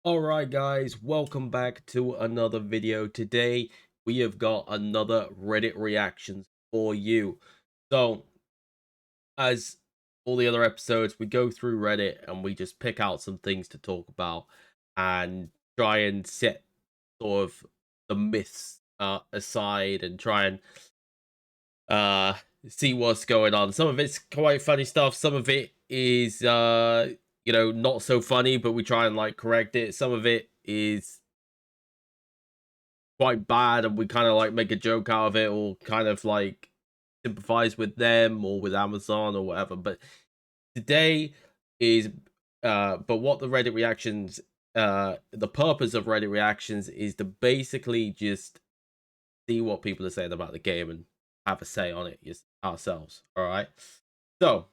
All right, guys, welcome back to another video. Today we have got another Reddit reactions for you. So, as all the other episodes, we go through Reddit and we just pick out some things to talk about and try and set sort of the myths aside and try and uh see what's going on. Some of it's quite funny stuff, some of it is not so funny, but we try and like correct it. Some of it is quite bad and we kind of like make a joke out of it or kind of like sympathize with them or with Amazon or whatever. But today is but what the Reddit reactions the purpose of Reddit reactions is to basically just see what people are saying about the game and have a say on it ourselves. All right, so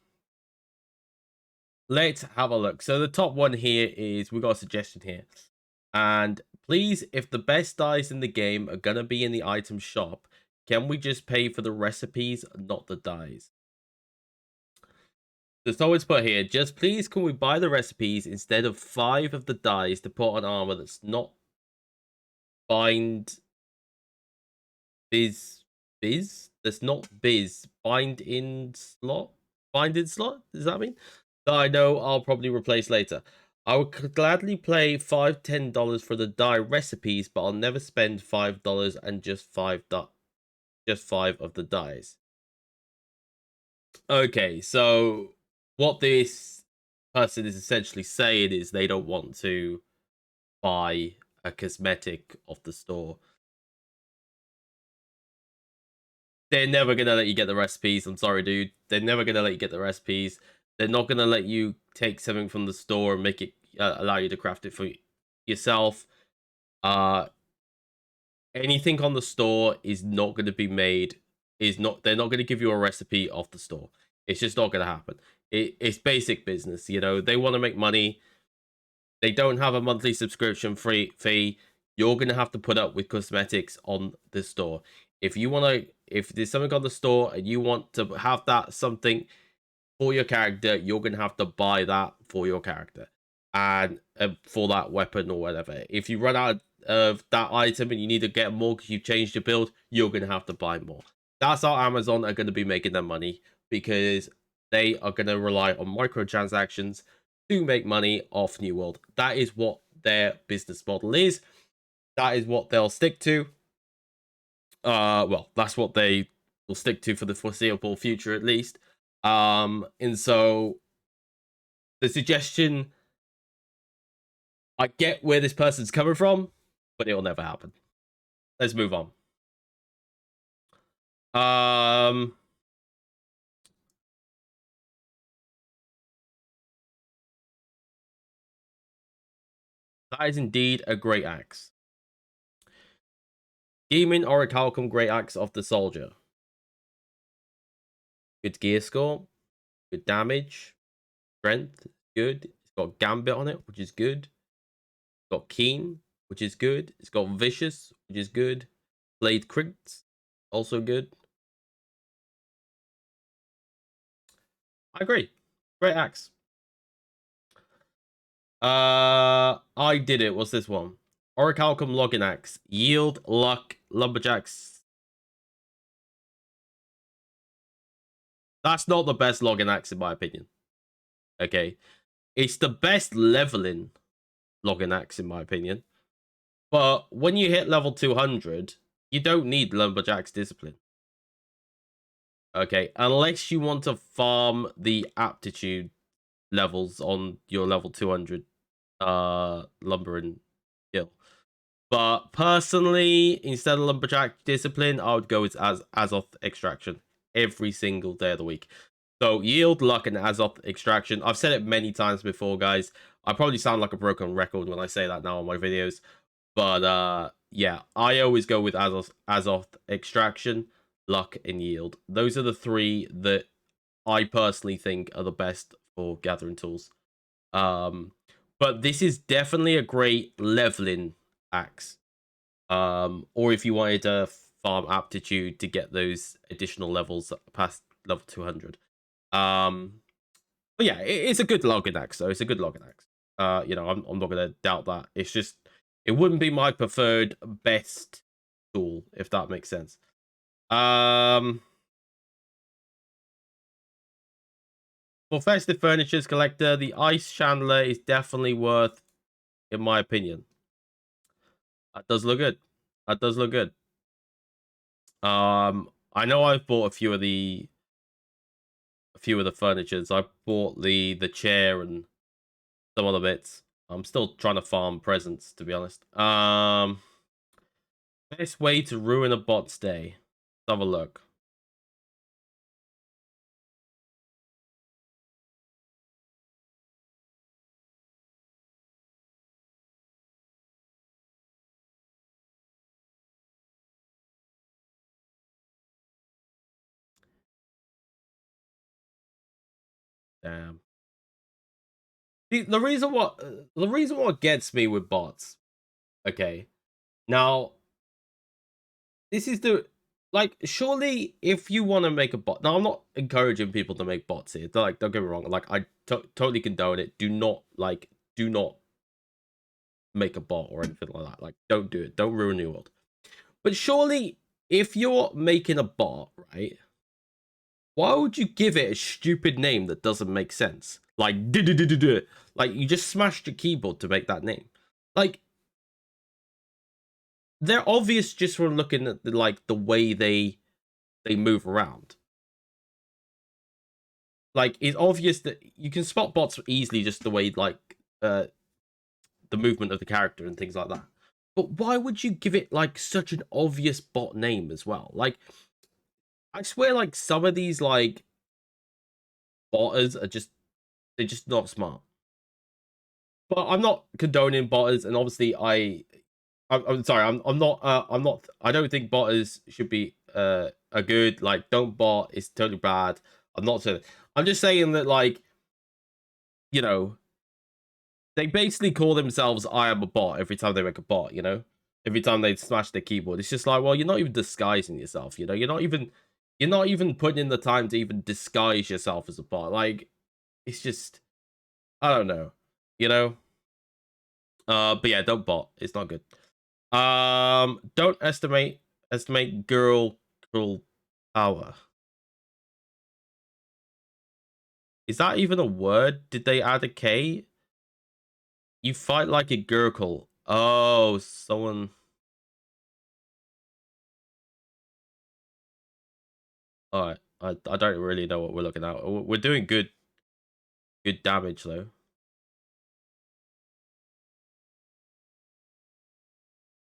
let's have a look. So the top one here is, we got a suggestion here. And please, if the best dyes in the game are gonna be in the item shop, can we just pay for the recipes, not the dyes? There's always put here, just please can we buy the recipes instead of 5 of the dyes to put on armor that's not bind biz that's not biz bind in slot does that mean that I know I'll probably replace later? I would gladly play $5-10 for the dye recipes, but I'll never spend $5 and just five of the dyes. Okay, so what this person is essentially saying is they don't want to buy a cosmetic off the store. They're never gonna let you get the recipes. I'm sorry, dude. They're never gonna let you get the recipes. They're not gonna let you take something from the store and make it allow you to craft it for yourself. Uh, Anything on the store is not going to be made. Is not. They're not going to give you a recipe off the store. It's just not going to happen. It's basic business. You know, they want to make money. They don't have a monthly subscription fee. You're going to have to put up with cosmetics on the store. If you want to, if there's something on the store and you want to have that something for your character, you're going to have to buy that for your character and for that weapon or whatever. If you run out of that item and you need to get more because you've changed your build, you're going to have to buy more. That's how Amazon are going to be making their money, because they are going to rely on microtransactions to make money off New World. That is what their business model is. That is what they'll stick to. Well, that's what they will stick to for the foreseeable future, at least. And so the suggestion, I get where this person's coming from, but it'll never happen. Let's move on. That is indeed a great axe. Demon Orichalcum Great Axe of the Soldier. Good gear score, good damage, strength, good. It's got Gambit on it, which is good. It's got Keen, which is good. It's got Vicious, which is good. Blade Crits, also good. I agree. Great axe. I did it. What's this one? Orichalcum Login Axe. Yield, Luck, Lumberjacks. That's not the best Login Axe in my opinion. Okay. It's the best leveling Login Axe in my opinion. But when you hit level 200, you don't need Lumberjack's Discipline. Okay, unless you want to farm the aptitude levels on your level 200 lumbering skill. But personally, instead of Lumberjack Discipline, I would go with Azoth Extraction every single day of the week. So Yield, Luck, and Azoth Extraction. I've said it many times before, guys. I probably sound like a broken record when I say that now on my videos. But yeah, I always go with Azoth Extraction, Luck, and Yield. Those are the three that I personally think are the best for gathering tools. But this is definitely a great leveling axe. Or if you wanted to farm aptitude to get those additional levels past level 200. But yeah, it's a good login axe, so it's a good login axe. You know, I'm not gonna doubt that. It's just it wouldn't be my preferred best tool, if that makes sense. For festive furnitures collector, the ice chandelier is definitely worth, in my opinion. That does look good. That does look good. I know I've bought a few of the furnitures. I bought the chair and some other bits. I'm still trying to farm presents, to be honest. Best way to ruin a bot's day. Let's have a look. Damn. The reason what gets me with bots. Okay. Now, this is the like surely if you want to make a bot. Now, I'm not encouraging people to make bots here. Like, don't get me wrong. Like, I totally condone it. Do not make a bot or anything like that. Like, don't do it. Don't ruin your world. But surely, if you're making a bot, right? Why would you give it a stupid name that doesn't make sense? Like, like you just smashed your keyboard to make that name. Like, they're obvious just from looking at the way they move around. Like, it's obvious that you can spot bots easily just the way the movement of the character and things like that. But why would you give it like such an obvious bot name as well? Like, I swear, like some of these like botters are they're just not smart. But I'm not condoning botters, and obviously I'm sorry, I'm not. I don't think botters should be a good like. Don't bot. It's totally bad. I'm not saying. I'm just saying that like, you know, they basically call themselves "I am a bot" every time they make a bot. You know, every time they smash their keyboard, it's just like, well, you're not even disguising yourself. You know, you're not even putting in the time to even disguise yourself as a bot. Like, it's just, I don't know. You know. But yeah, don't bot. It's not good. Don't estimate girl power. Is that even a word? Did they add a K? You fight like a gurgle. Oh, someone. All right. I don't really know what we're looking at. We're doing good damage though.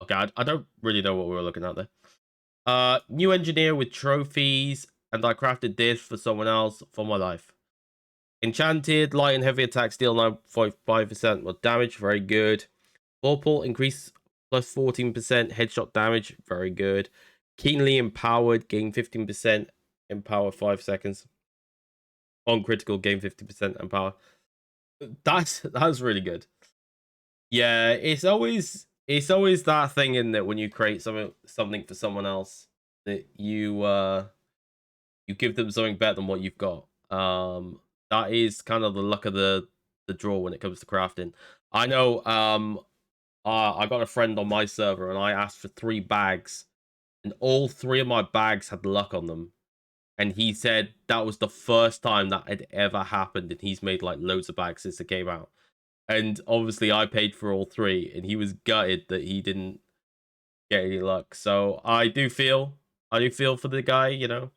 Okay, I don't really know what we were looking at there. New engineer with trophies, and I crafted this for someone else for my life. Enchanted, light and heavy attack, deal 9.5% more damage, very good. Vorpal, increase plus 14% headshot damage, very good. Keenly empowered, gain 15% empower 5 seconds. On critical, gain 50% empower. That's really good. Yeah, it's always that thing in that when you create something for someone else that you give them something better than what you've got. That is kind of the luck of the draw when it comes to crafting. I know I got a friend on my server and I asked for 3 bags and all 3 of my bags had luck on them. And he said that was the first time that had ever happened and he's made like loads of bags since it came out. And obviously I paid for all 3 and he was gutted that he didn't get any luck. So I do feel for the guy, you know.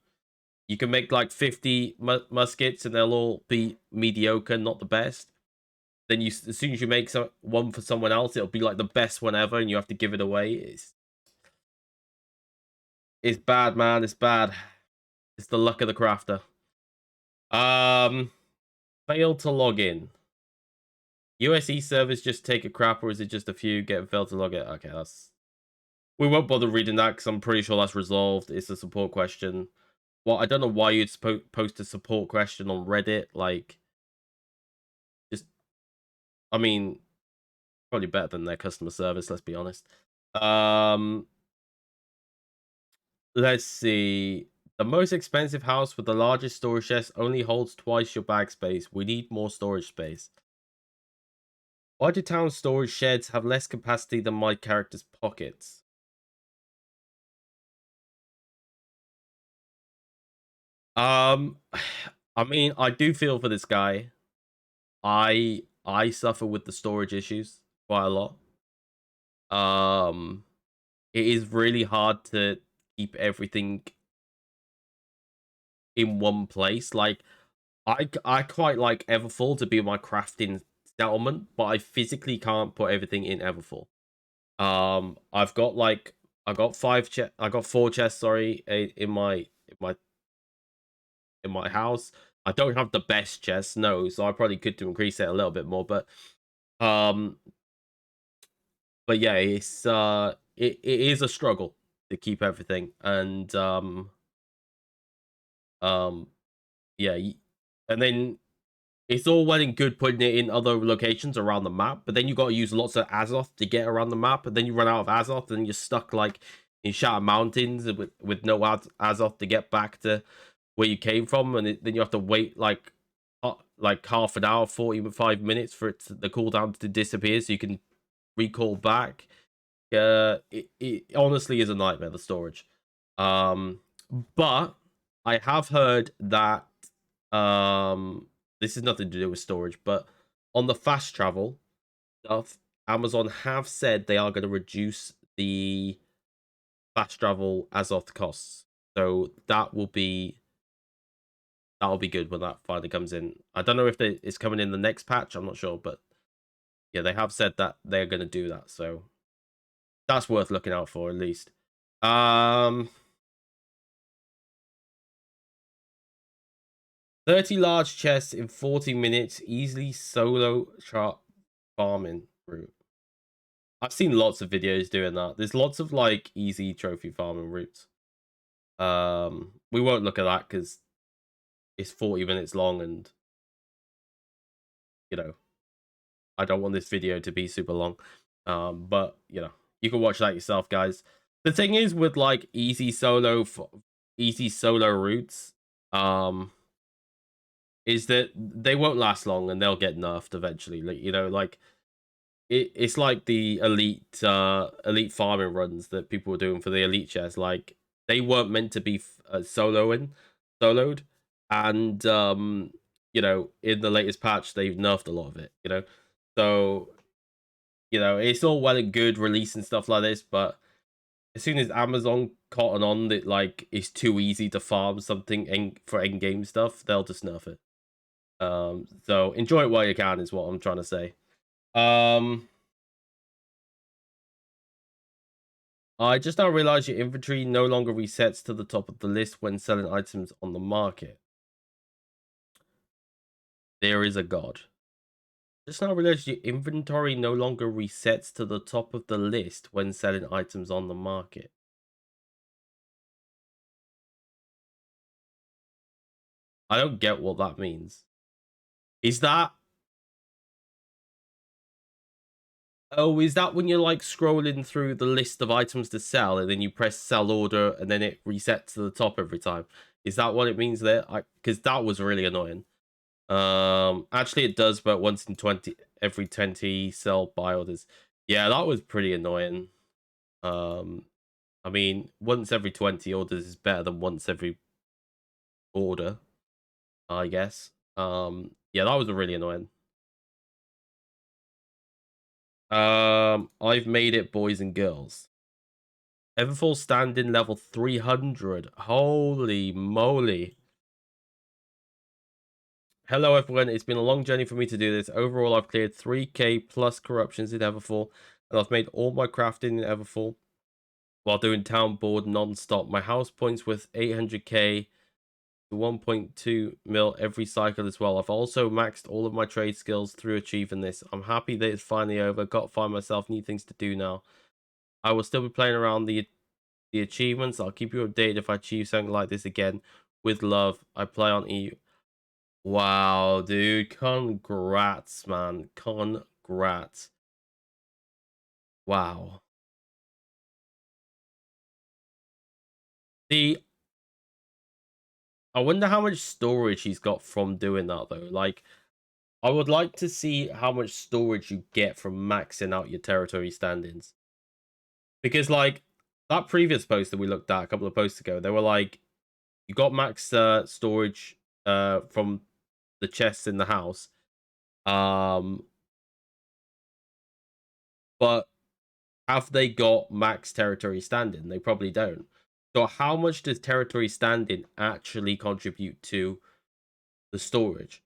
You can make like 50 muskets and they'll all be mediocre, not the best. Then as soon as you make one for someone else, it'll be like the best one ever, and you have to give it away. It's bad, man. It's bad. It's the luck of the crafter. Um, failed to log in. USE servers just take a crap, or is it just a few get failed to log in? Okay, we won't bother reading that because I'm pretty sure that's resolved. It's a support question. Well, I don't know why you'd post a support question on Reddit. Like, just, I mean, probably better than their customer service. Let's be honest. Let's see. The most expensive house with the largest storage chest only holds twice your bag space. We need more storage space. Why do town storage sheds have less capacity than my character's pockets? I mean, I do feel for this guy. I suffer with the storage issues quite a lot. Um, it is really hard to keep everything in one place. Like, I quite like Everfall to be my crafting settlement, but I physically can't put everything in Everfall. I've got like I got I got 4 chests, sorry, in my house. I don't have the best chest, no, so I probably could to increase it a little bit more, um but yeah, it is a struggle to keep everything, and um yeah, and then it's all well and good putting it in other locations around the map, but then you got to use lots of Azoth to get around the map, and then you run out of Azoth, and you're stuck like in Shatter Mountains with no Azoth to get back to where you came from, and then you have to wait like half an hour, 45 minutes for the cooldown to disappear, so you can recall back. It honestly is a nightmare, the storage. Um, but I have heard that this is nothing to do with storage, but on the fast travel stuff, Amazon have said they are going to reduce the fast travel Azoth costs. So that'll be good when that finally comes in. I don't know if it's coming in the next patch. I'm not sure, but yeah, they have said that they're going to do that. So that's worth looking out for at least. 30 large chests in 40 minutes, easily solo chart farming route. I've seen lots of videos doing that. There's lots of like easy trophy farming routes. We won't look at that because it's 40 minutes long, and you know, I don't want this video to be super long. But you know, you can watch that yourself, guys. The thing is with like easy solo routes, is that they won't last long and they'll get nerfed eventually. Like, you know, like it's like the elite farming runs that people were doing for the elite chess. Like they weren't meant to be soloed, and you know, in the latest patch they've nerfed a lot of it. You know, so you know it's all well and good releasing stuff like this, but as soon as Amazon cotton on that like it's too easy to farm something for end game stuff, they'll just nerf it. So enjoy it while you can is what I'm trying to say. Um, I just now realized your inventory no longer resets to the top of the list when selling items on the market. There is a god. Just now realized your inventory no longer resets to the top of the list when selling items on the market. I don't get what that means. Is that Oh, is that when you're like scrolling through the list of items to sell and then you press sell order and then it resets to the top every time? Is that what it means there? Because that was really annoying. Actually it does, but once in 20 every 20 sell buy orders. Yeah, that was pretty annoying. Um, I mean, once every 20 orders is better than once every order, I guess. Yeah, that was really annoying. I've made it, boys and girls. Everfall standing level 300. Holy moly. Hello everyone, it's been a long journey for me to do this. Overall, I've cleared 3k plus corruptions in Everfall, and I've made all my crafting in Everfall while doing town board non-stop. My house points with 800k to 1.2 mil every cycle as well. I've also maxed all of my trade skills through achieving this. I'm happy that it's finally over. Got to find myself new things to do now. I will still be playing around the achievements. I'll keep you updated if I achieve something like this again. With love, I play on EU. Wow, dude. Congrats, man. Congrats. Wow. The I wonder how much storage he's got from doing that though. Like I would like to see how much storage you get from maxing out your territory stand-ins. Because, like, that previous post that we looked at a couple of posts ago, they were like, you got max storage from the chests in the house. But have they got max territory stand-in? They probably don't. So how much does territory stand-in actually contribute to the storage?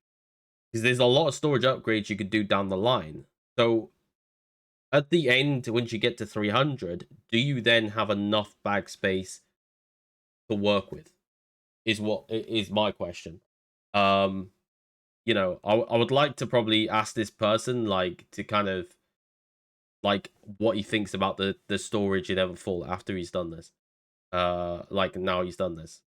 Because there's a lot of storage upgrades you could do down the line. So at the end, once you get to 300, do you then have enough bag space to work with? Is my question. You know, I would like to probably ask this person, like, to kind of like what he thinks about the storage in Everfall after he's done this. Like now he's done this.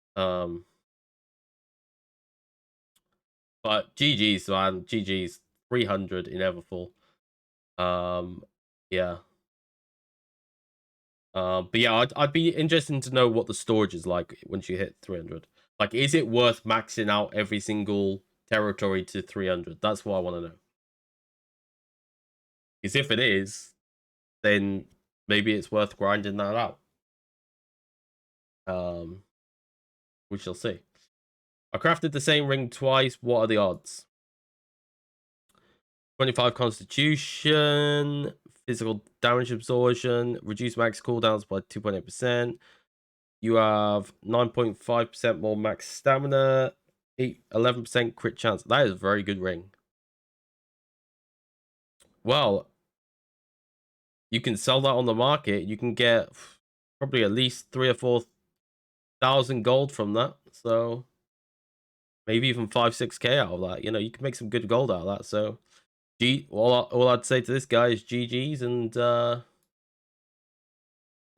But GG's, man, GG's. 300 in Everfall. Yeah. But yeah, I'd be interested to know what the storage is like once you hit 300. Like, is it worth maxing out every single territory to 300? That's what I want to know. Because if it is, then maybe it's worth grinding that out. We shall see. I crafted the same ring twice. What are the odds? 25 constitution, physical damage absorption, reduce max cooldowns by 2.8%. You have 9.5% more max stamina, 11% crit chance. That is a very good ring. Well, you can sell that on the market. You can get probably at least 3 or 4,000 gold from that. So maybe even 5-6k out of that. You know, you can make some good gold out of that. So all I'd say to this guy is GG's and go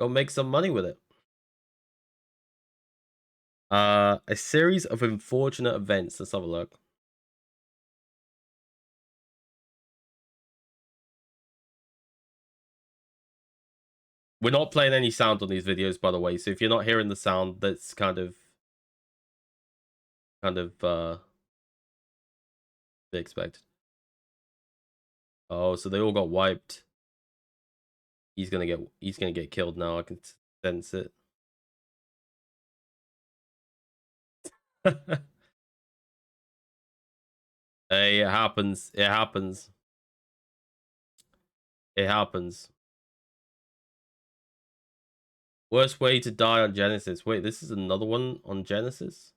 make some money with it. A series of unfortunate events. Let's have a look. We're not playing any sound on these videos, by the way. So if you're not hearing the sound, that's kind of be expected. Oh, so they all got wiped. He's gonna get killed now. I can sense it. Hey, it happens. It happens. It happens. Worst way to die on Genesis. Wait, this is another one on Genesis?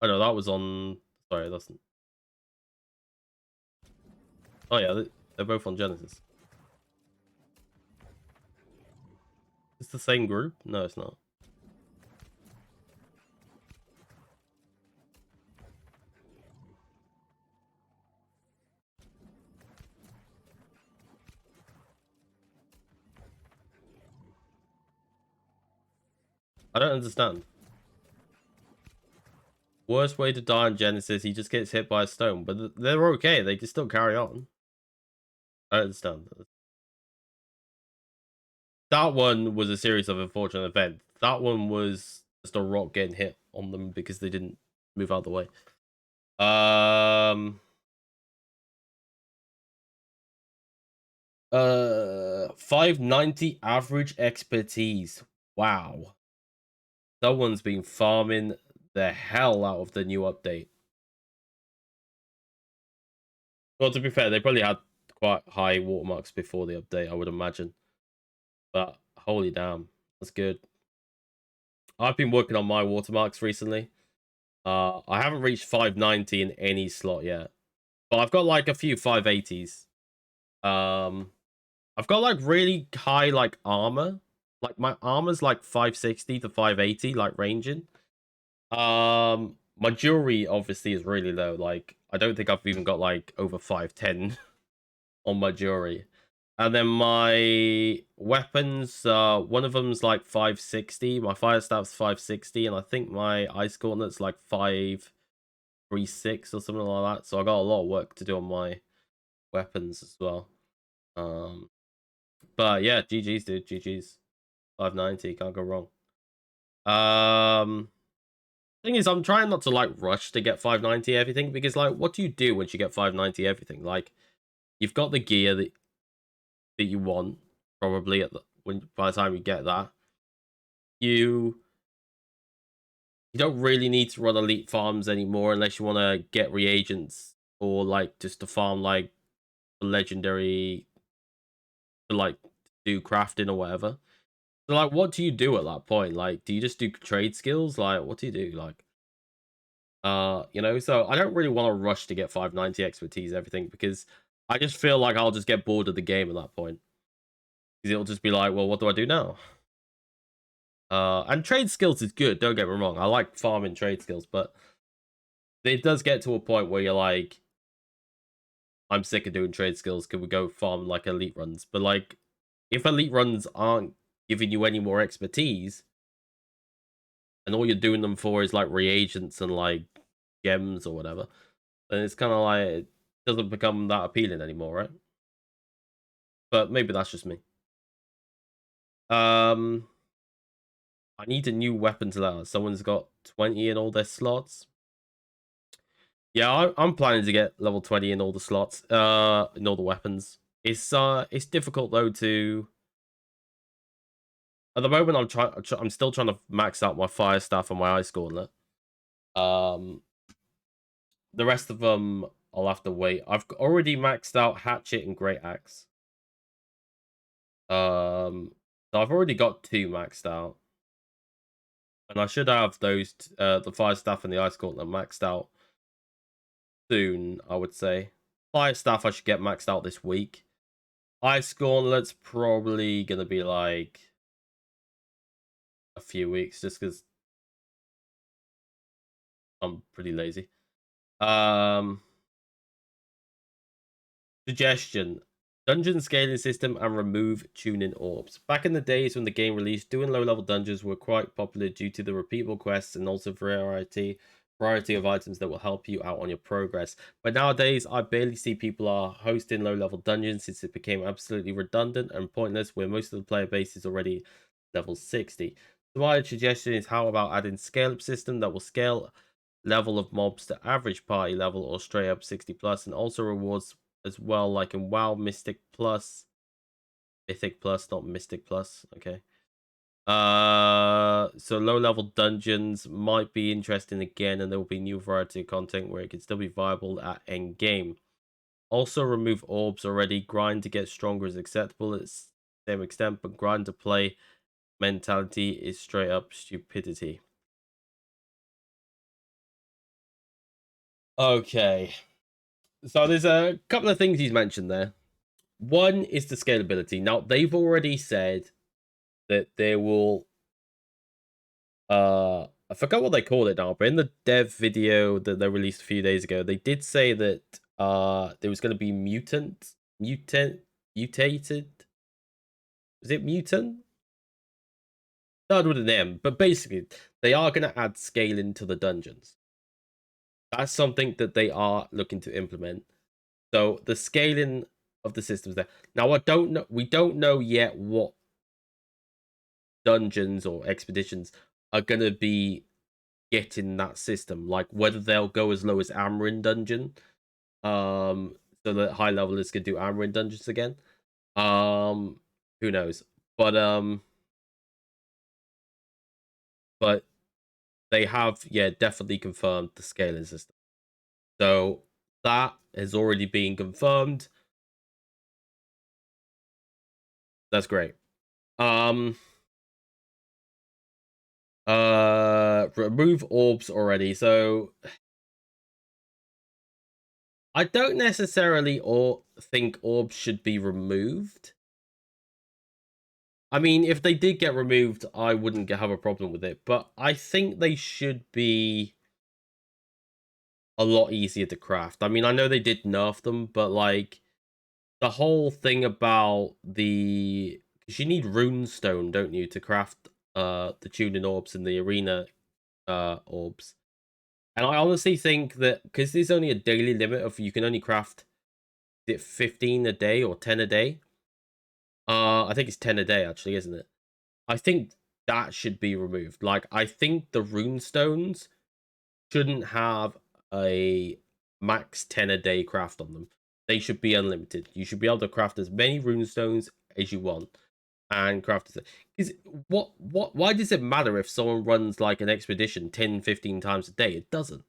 Oh no, that was on... Sorry, that's... Oh yeah, they're both on Genesis. It's the same group? No, it's not. I don't understand. Worst way to die on Genesis, he just gets hit by a stone. But they're okay. They can still carry on. I don't understand. That one was a series of unfortunate events. That one was just a rock getting hit on them because they didn't move out of the way. 590 average expertise. Wow. Someone's been farming the hell out of the new update. Well, to be fair, they probably had quite high watermarks before the update, I would imagine. But holy damn, that's good. I've been working on my watermarks recently. I haven't reached 590 in any slot yet, but I've got like a few 580s. I've got like really high like armor. Like my armor's like 560 to 580, like ranging. My jewelry obviously is really low. Like I don't think I've even got like over 510 on my jewelry. And then my weapons, one of them's like 560. My fire staff's 560, and I think my ice gauntlet's like 536 or something like that. So I got a lot of work to do on my weapons as well. But yeah, GG's, dude. GG's. 590, can't go wrong. Thing is, I'm trying not to like rush to get 590 everything, because like, what do you do once you get 590 everything? Like, you've got the gear that you want probably by the time you get that. You don't really need to run elite farms anymore unless you want to get reagents or like just to farm like legendary to like do crafting or whatever. So like, what do you do at that point? Like, do you just do trade skills? Like, what do you do? Like, so I don't really want to rush to get 590 expertise everything, because I just feel like I'll just get bored of the game at that point. Because it'll just be like, well, what do I do now? And trade skills is good, don't get me wrong. I like farming trade skills, but it does get to a point where you're like, I'm sick of doing trade skills. Can we go farm like elite runs? But like, if elite runs aren't giving you any more expertise, and all you're doing them for is like reagents and like gems or whatever, then it's kind of like it doesn't become that appealing anymore, right? But maybe that's just me. I need a new weapon to let. Someone's got 20 in all their slots. Yeah, I'm planning to get level 20 in all the slots, in all the weapons. It's difficult though to. At the moment, I'm still trying to max out my fire staff and my ice gauntlet. The rest of them I'll have to wait. I've already maxed out hatchet and great axe. So I've already got 2 maxed out, and I should have those the fire staff and the ice gauntlet maxed out soon. I would say fire staff I should get maxed out this week. Ice gauntlet's probably gonna be like a few weeks, just because I'm pretty lazy. Suggestion: dungeon scaling system and remove tuning orbs. Back in the days when the game released, doing low level dungeons were quite popular due to the repeatable quests and also variety of items that will help you out on your progress. But nowadays, I barely see people are hosting low level dungeons, since it became absolutely redundant and pointless, where most of the player base is already level 60. So my suggestion is, how about adding scale up system that will scale level of mobs to average party level or straight up 60 plus, and also rewards as well, like in WoW, Mythic Plus, not Mystic Plus. Okay. So low level dungeons might be interesting again, and there will be new variety of content where it can still be viable at end game. Also, remove orbs already. Grind to get stronger is acceptable at the same extent, but grind to play mentality is straight up stupidity. Okay. So there's a couple of things he's mentioned there. One is the scalability. Now, they've already said that they will I forgot what they call it now, but in the dev video that they released a few days ago, they did say that there was going to be mutated. Is it mutant? Started with an M, but basically they are going to add scaling to the dungeons. That's something that they are looking to implement. So the scaling of the systems there. Now I don't know. We don't know yet what dungeons or expeditions are going to be getting that system, like whether they'll go as low as Amarin dungeon, so that high levelers can do Amarin dungeons again. Who knows? But they have, yeah, definitely confirmed the scaling system. So that has already been confirmed. That's great. Remove orbs already. So I don't necessarily think orbs should be removed. I mean, if they did get removed, I wouldn't have a problem with it. But I think they should be a lot easier to craft. I mean, I know they did nerf them, but like the whole thing about because you need runestone, don't you, to craft the tuning orbs and the arena orbs. And I honestly think that because there's only a daily limit of you can only craft, is it 15 a day or 10 a day? I think it's 10 a day actually, isn't it? I think that should be removed. Like, I think the rune stones shouldn't have a max 10 a day craft on them. They should be unlimited. You should be able to craft as many runestones as you want and craft as because why does it matter if someone runs like an expedition 10, 15 times a day? It doesn't.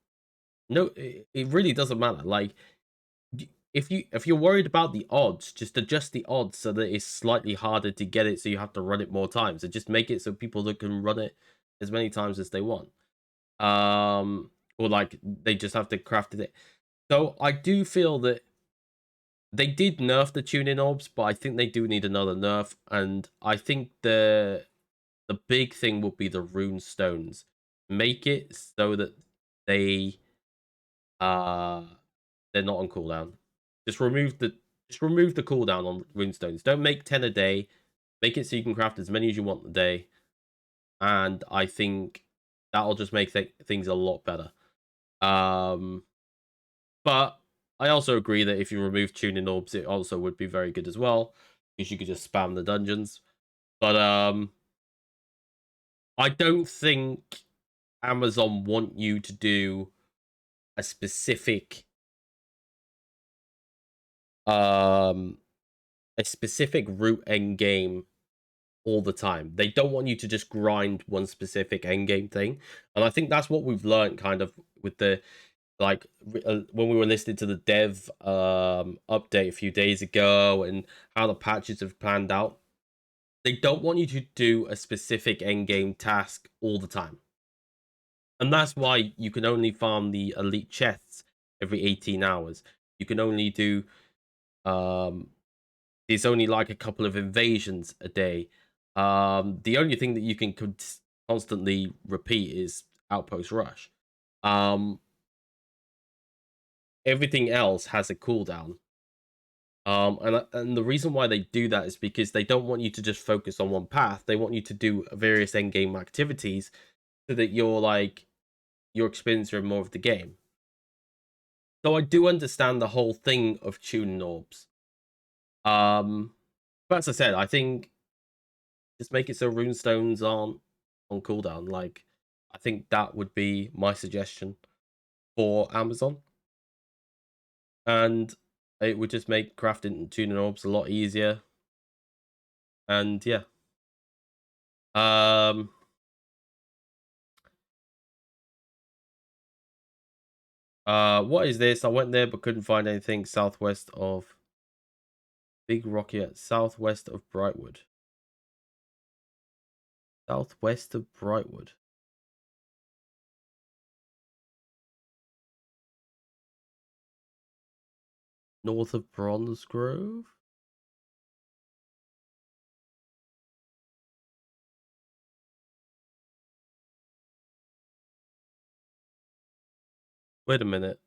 No, it really doesn't matter. Like if you're worried about the odds, just adjust the odds so that it's slightly harder to get it, so you have to run it more times, and just make it so people that can run it as many times as they want. Or like they just have to craft it. So I do feel that they did nerf the tuning orbs, but I think they do need another nerf, and I think the big thing will be the rune stones. Make it so that they uh they're not on cooldown. Just remove the cooldown on runestones. Don't make 10 a day. Make it so you can craft as many as you want a day. And I think that'll just make things a lot better. But I also agree that if you remove tuning orbs, it also would be very good as well, because you could just spam the dungeons. But I don't think Amazon want you to do a specific route end game all the time. They don't want you to just grind one specific end game thing, and I think that's what we've learned kind of with the like when we were listening to the dev update a few days ago and how the patches have planned out. They don't want you to do a specific end game task all the time, and that's why you can only farm the elite chests every 18 hours. You can only do there's only like a couple of invasions a day. The only thing that you can constantly repeat is Outpost Rush. Everything else has a cooldown. And the reason why they do that is because they don't want you to just focus on one path. They want you to do various end game activities so that you're experiencing more of the game. So I do understand the whole thing of tuning orbs. But as I said, I think just make it so runestones aren't on cooldown. Like, I think that would be my suggestion for Amazon, and it would just make crafting and tuning orbs a lot easier. And yeah, um, what is this? I went there but couldn't find anything southwest of Big Rocky, southwest of Brightwood. Southwest of Brightwood. North of Bronze Grove? Wait a minute.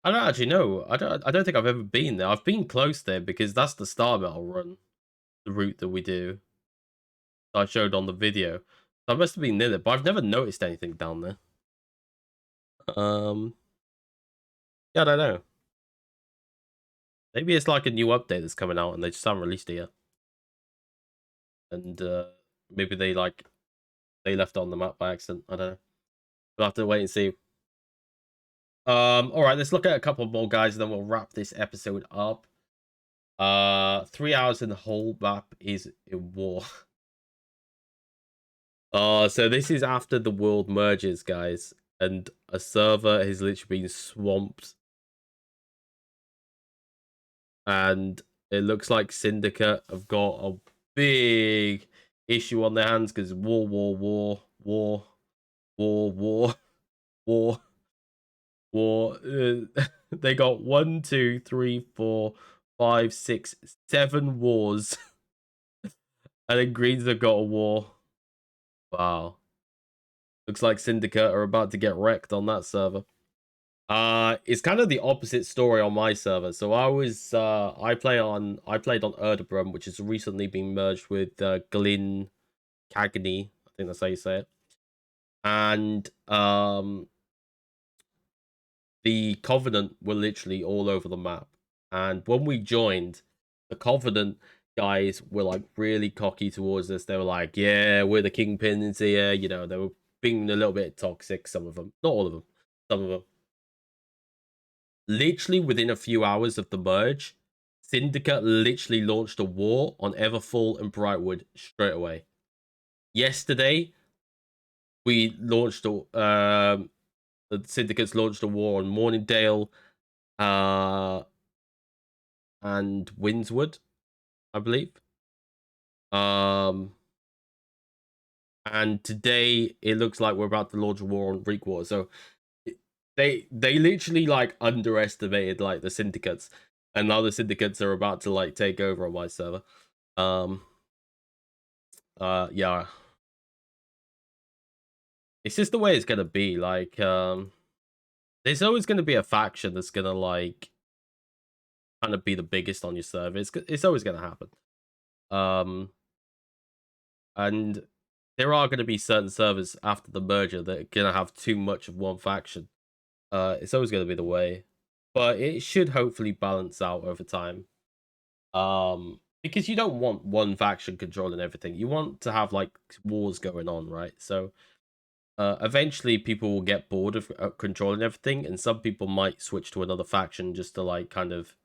I don't actually know. I don't think I've ever been there. I've been close there because that's the Star Metal run, the route that we do. I showed on the video. So I must have been near there, but I've never noticed anything down there. Yeah, I don't know. Maybe it's like a new update that's coming out and they just haven't released it yet. And maybe they left it on the map by accident. I don't know. We'll have to wait and see. All right, let's look at a couple more guys, and then we'll wrap this episode up. 3 hours in the whole map is in war. So this is after the world merges, guys, and a server has literally been swamped, and it looks like Syndicate have got a big issue on their hands because war, they got 1, 2, 3, 4, 5, 6, 7 wars, and then Greens have got a war. Wow. Looks like Syndicate are about to get wrecked on that server. It's kind of the opposite story on my server. So I played on Erdebrum, which has recently been merged with Glyn Cagney. I think that's how you say it. And the Covenant were literally all over the map. And when we joined, the Covenant guys were like really cocky towards us. They were like, yeah, we're the kingpins here. You know, they were being a little bit toxic, some of them. Not all of them, some of them. Literally within a few hours of the merge, Syndicate literally launched a war on Everfall and Brightwood straight away. Yesterday, we launched the Syndicates launched a war on Morningdale, and Windswood, I believe. And today it looks like we're about to launch a war on Reekwater. So they literally like underestimated like the syndicates, and now the syndicates are about to like take over on my server. Yeah, it's just the way it's gonna be. Like, there's always gonna be a faction that's gonna like kind of be the biggest on your server. It's always gonna happen. And there are going to be certain servers after the merger that are going to have too much of one faction. It's always going to be the way, but it should hopefully balance out over time. Because you don't want one faction controlling everything. You want to have like wars going on, right? So, eventually people will get bored of controlling everything, and some people might switch to another faction just to like kind of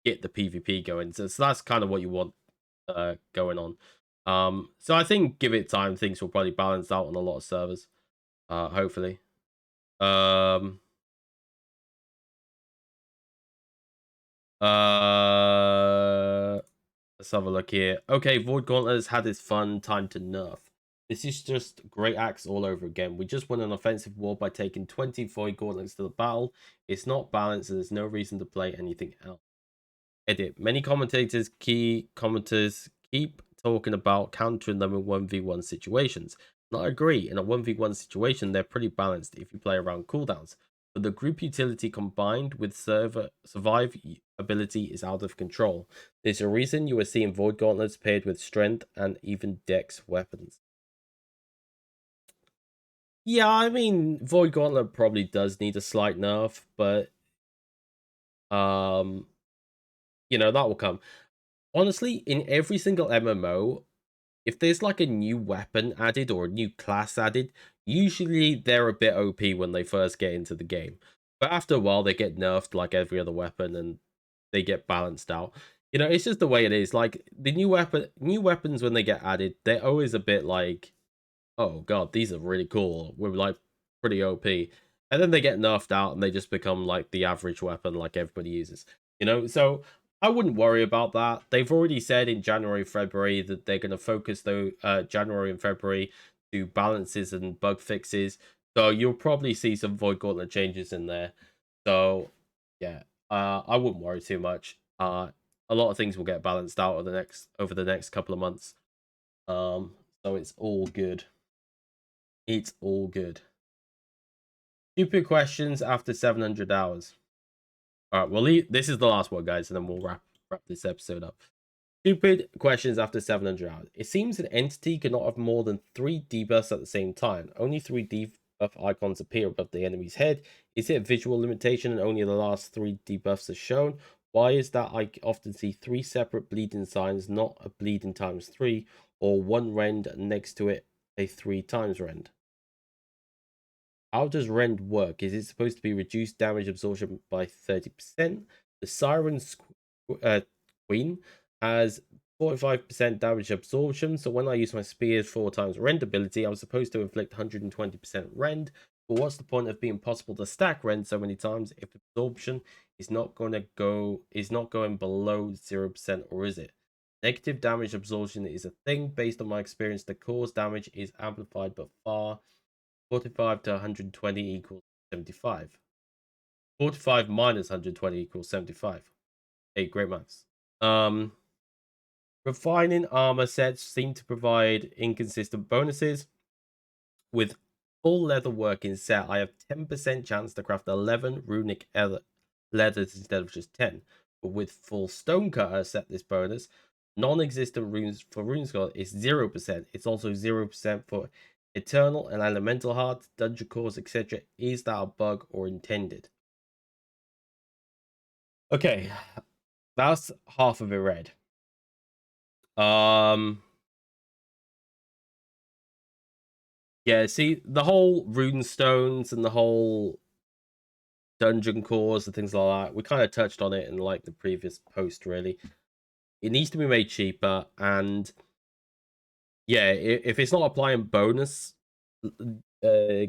get the PvP going. So that's kind of what you want going on. So I think give it time, things will probably balance out on a lot of servers. Hopefully. Um let's have a look here. Okay, Void Gauntlet has had its fun time to nerf. This is just Great Axe all over again. We just won an offensive war by taking 20 Void Gauntlets to the battle. It's not balanced and there's no reason to play anything else. Edit. Many commenters keep talking about countering them in 1v1 situations. And I agree, in a 1v1 situation, they're pretty balanced if you play around cooldowns. But the group utility combined with survive ability is out of control. There's a reason you are seeing Void Gauntlets paired with strength and even dex weapons. Yeah, I mean, Void Gauntlet probably does need a slight nerf, but you know, that will come. Honestly, in every single MMO, if there's like a new weapon added or a new class added, usually they're a bit OP when they first get into the game. But after a while, they get nerfed like every other weapon and they get balanced out. You know, it's just the way it is. Like the new weapons when they get added, they're always a bit like, oh god, these are really cool. We're like pretty OP. And then they get nerfed out and they just become like the average weapon like everybody uses. You know, so I wouldn't worry about that. They've already said in January, February that they're going to focus though January and February to balances and bug fixes. So you'll probably see some Void Gauntlet changes in there. So yeah, I wouldn't worry too much. A lot of things will get balanced out over the next couple of months. So it's all good. It's all good. Stupid questions after 700 hours. All right, we'll leave. This is the last one, guys, and then we'll wrap this episode up. Stupid questions after 700 hours. It seems an entity cannot have more than 3 debuffs at the same time. Only 3 debuff icons appear above the enemy's head. Is it a visual limitation and only the last 3 debuffs are shown? Why is that I often see 3 separate bleeding signs, not a bleeding times 3, or 1 rend next to it, a 3 times rend? How does rend work? Is it supposed to be reduced damage absorption by 30%? The Siren Queen has 45% damage absorption, so when I use my spear's 4 times rend ability, I'm supposed to inflict 120% rend. But what's the point of being possible to stack rend so many times if absorption is not going below 0%, or is it? Negative damage absorption is a thing. Based on my experience, the cause damage is amplified but far. 45 to 120 equals 75. 45 minus 120 equals 75. Hey, great maths. Refining armor sets seem to provide inconsistent bonuses. With full leather working set, I have 10% chance to craft 11 runic leathers instead of just 10. But with full stonecutter set this bonus, non-existent runes for RuneScroll is 0%. It's also 0% for Eternal and Elemental Heart, Dungeon Cores, etc. Is that a bug or intended? Okay, that's half of it read. Yeah, see, the whole rune stones and the whole dungeon cores and things like that, we kind of touched on it in like the previous post, really. It needs to be made cheaper, and yeah, if it's not applying bonus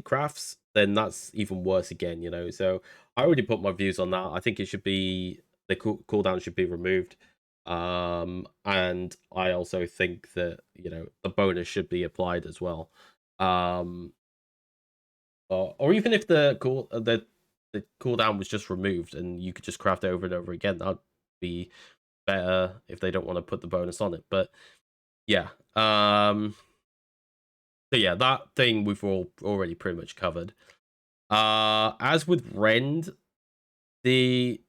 crafts, then that's even worse again, you know. So I already put my views on that. I think it should be, the cooldown should be removed. And I also think that, you know, the bonus should be applied as well. Or even if the cooldown was just removed and you could just craft it over and over again, that'd be better if they don't want to put the bonus on it. But yeah. So yeah, that thing we've already pretty much covered. As with Rend, the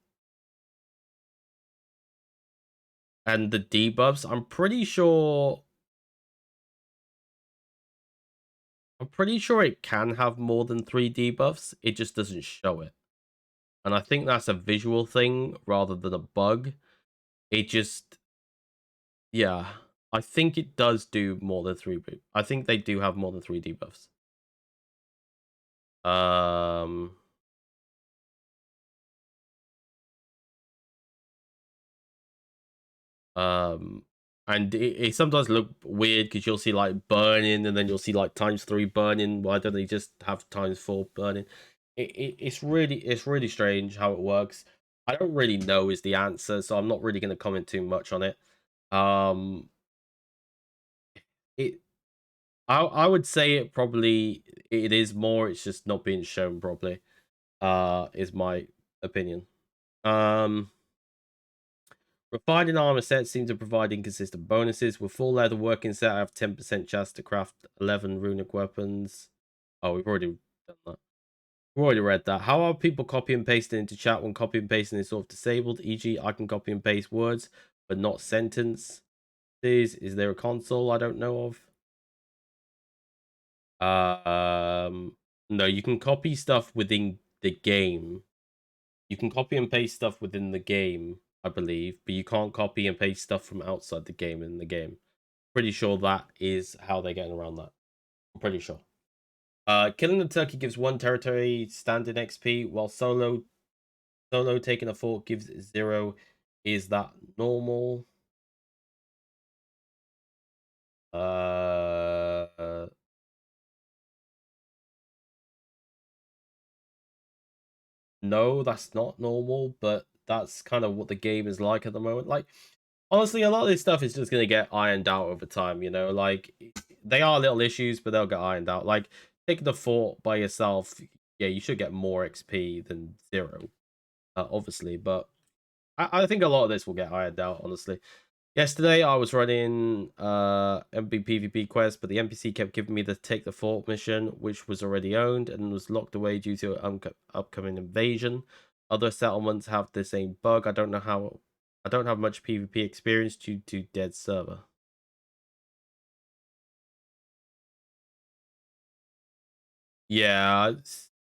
and the debuffs, I'm pretty sure it can have more than 3 debuffs. It just doesn't show it. And I think that's a visual thing rather than a bug. It just, yeah, I think it does do more than 3. I think they do have more than 3 debuffs. Um Um, and it sometimes look weird because you'll see like burning and then you'll see like ×3 burning. Why don't they just have ×4 burning? It's really strange how it works. I don't really know is the answer, so I'm not really going to comment too much on it. Um, it I would say it is more. It's just not being shown properly. Is my opinion. Um. Refined armor sets seem to provide inconsistent bonuses. With full leather working set, I have 10% chance to craft 11 runic weapons. Oh, we've already done that. We've already read that. How are people copy and pasting into chat when copy and pasting is sort of disabled? E.g., I can copy and paste words, but not sentences. Is there a console I don't know of? No, you can copy stuff within the game. You can copy and paste stuff within the game, I believe, but you can't copy and paste stuff from outside the game in the game. Pretty sure that is how they're getting around that. I'm pretty sure. Killing the turkey gives 1 territory standard XP, while solo taking a fort gives 0. Is that normal? Uh, no, that's not normal, but that's kind of what the game is like at the moment. Like, honestly, a lot of this stuff is just gonna get ironed out over time, you know. Like, they are little issues, but they'll get ironed out. Like, taking the fort by yourself, yeah, you should get more XP than 0, obviously. But I think a lot of this will get ironed out, honestly. Yesterday, I was running MB PvP quest, but the NPC kept giving me the take the fort mission, which was already owned and was locked away due to upcoming invasion. Other settlements have the same bug. I don't have much PvP experience due to dead server. Yeah,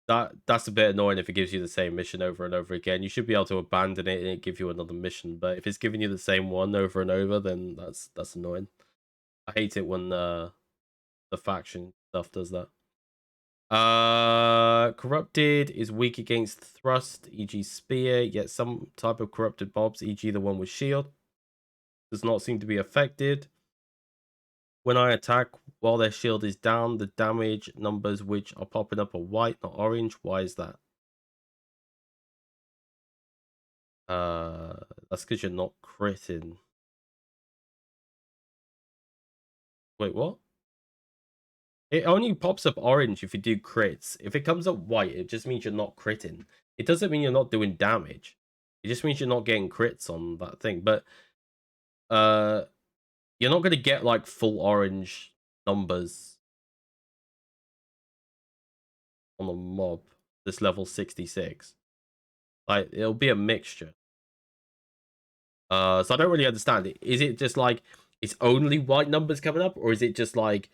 that's a bit annoying if it gives you the same mission over and over again. You should be able to abandon it and it give you another mission. But if it's giving you the same one over and over, then that's annoying. I hate it when the faction stuff does that. Corrupted is weak against thrust, e.g. spear, yet some type of corrupted mobs, e.g. the one with shield, does not seem to be affected. When I attack while their shield is down, the damage numbers which are popping up are white, not orange. Why is that? That's because you're not critting. Wait, what? It only pops up orange if you do crits. If it comes up white, it just means you're not critting. It doesn't mean you're not doing damage. It just means you're not getting crits on that thing. But you're not gonna get like full orange numbers on the mob this level 66. Like, it'll be a mixture. So I don't really understand it. Is it just like it's only white numbers coming up, or is it just like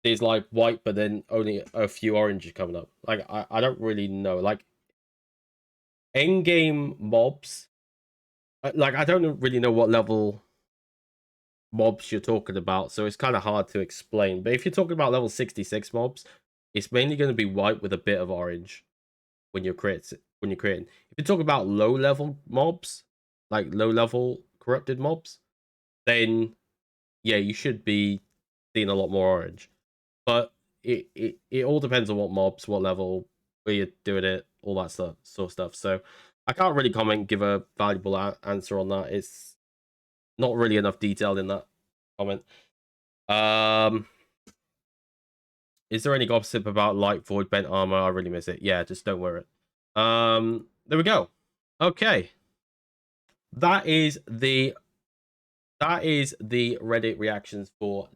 there's like white but then only a few oranges coming up? Like, I don't really know. Like, end game mobs, like I don't really know what level mobs you're talking about, so it's kind of hard to explain. But if you're talking about level 66 mobs, it's mainly going to be white with a bit of orange when you're creating. If you talk about low level mobs, like low level corrupted mobs, then yeah, you should be seeing a lot more orange. But it all depends on what mobs, what level, where you're doing it, all that sort of stuff. So I can't really comment, give a valuable answer on that. It's not really enough detail in that comment. Is there any gossip about light void bent armor? I really miss it. Yeah, just don't wear it. There we go. Okay, that is the Reddit reactions for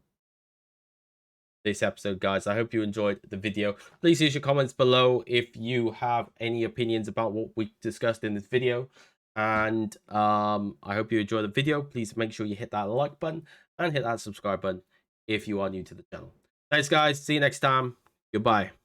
this episode, guys. I hope you enjoyed the video. Please use your comments below if you have any opinions about what we discussed in this video. And I hope you enjoyed the video. Please make sure you hit that like button and hit that subscribe button if you are new to the channel. Thanks, guys. See you next time. Goodbye.